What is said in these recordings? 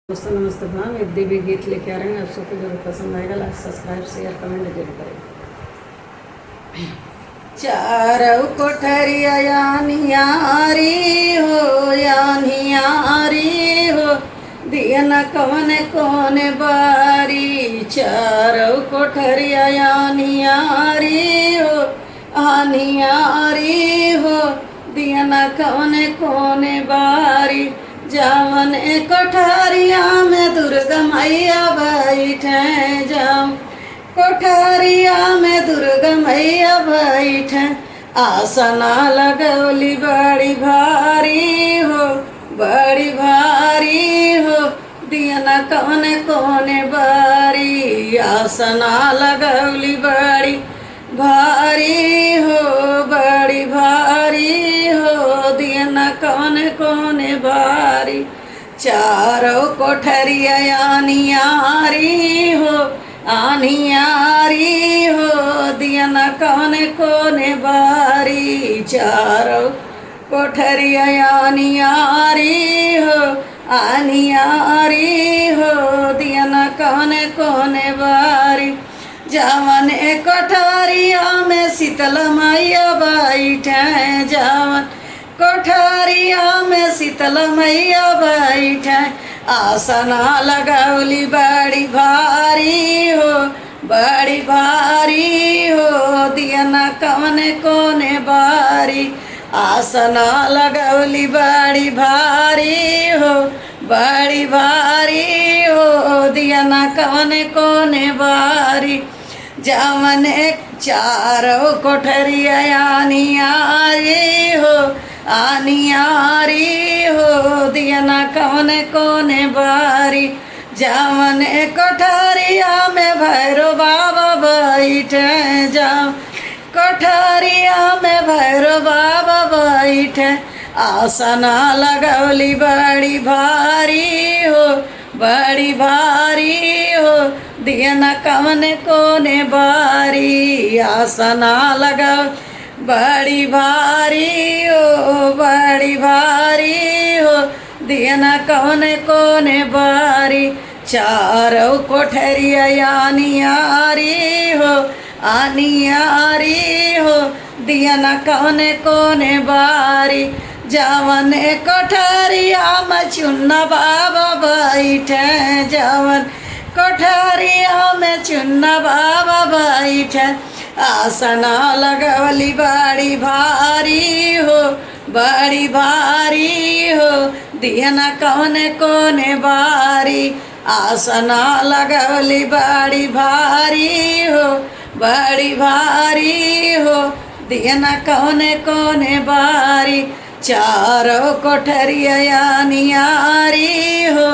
दोस्तों नमस्ते प्रणाम। एक देवी गीत लेके आ रहे हैं, आप सबको जरूर पसंद आएगा। लाइक सब्सक्राइब शेयर कमेंट जरूर करें। चारों कोठरिया यानियारी हो दिया न कौन कौन बारी। चारों कोठरिया यानियारी हो दिया न कौन कौन बारी। जावन कोठारिया में दुर्गा मैया बैठे, जाओ कोठारिया में दुर्गा मैया बैठे। आसना लगौली बड़ी भारी हो, बड़ी भारी हो दिया न कौन कौन बारी। आसना लगौली बड़ी भारी हो, बड़ी भारी हो दिया न कौन कौन बारी। चारों कोठरिया यानियारी हो दिया न कौन कौन बारी। चारों कोठरिया यानियारी हो दिया न कौन कौन बारी। जावन कोठारिया में शीतल मैया बैठे, जावन कोठारिया में शीतल मैया बैठे। आसना लगौली बड़ी भारी हो, बड़ी भारी हो दिया न कौन कौन बारी। आसना लगौली बड़ी भारी हो, बड़ी भारी हो दिया न कौन कौन बारी। जावन चारों कोठरिया आनियारी हो दिया न कौन कौन बारी। जावन कोठरिया में भैरो बाबा बैठे, जाओ कोठरिया में भैरो बाबा बैठे। आसना लगौली बड़ी भारी हो, बड़ी भारी हो दिया न कौन कौन बारी। आसना लगौ बड़ी भारी हो, बड़ी भारी हो दिया न कौन कौन बारी। चारों कोठरिया यानियारी हो दिया न कौन कौन बारी। जावन कोठरिया में चुन्ना बाबा बैठे, जावन कोठरिया में चुन्ना बाबा बैठे। आसना लगवली बड़ी भारी हो, बड़ी भारी हो दिया न कौन कौन बारी। आसना लगवली बड़ी भारी हो, बड़ी भारी हो दिया न कौन कौन बारी। चारों कोठरिया यानियारी हो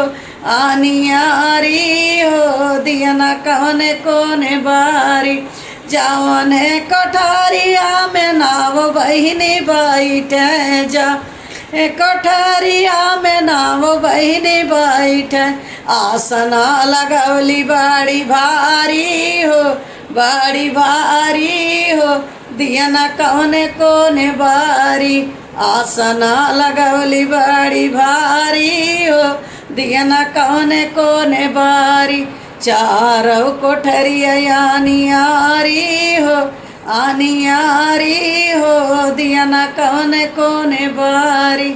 दिया न कौन कौन बारी। जावन कोठरिया में नाव बहिनी बैठे, जा कोठरिया में नाव बहिनी बैठे। आसना लगौली बड़ी भारी हो, बड़ी भारी हो दिया न कौन कौन बारी। आसना लगौली बड़ी भारी हो दिया न कौन कौन बारी। चारों कोठरिया यानियारी हो दिया न कौन कौन बारी।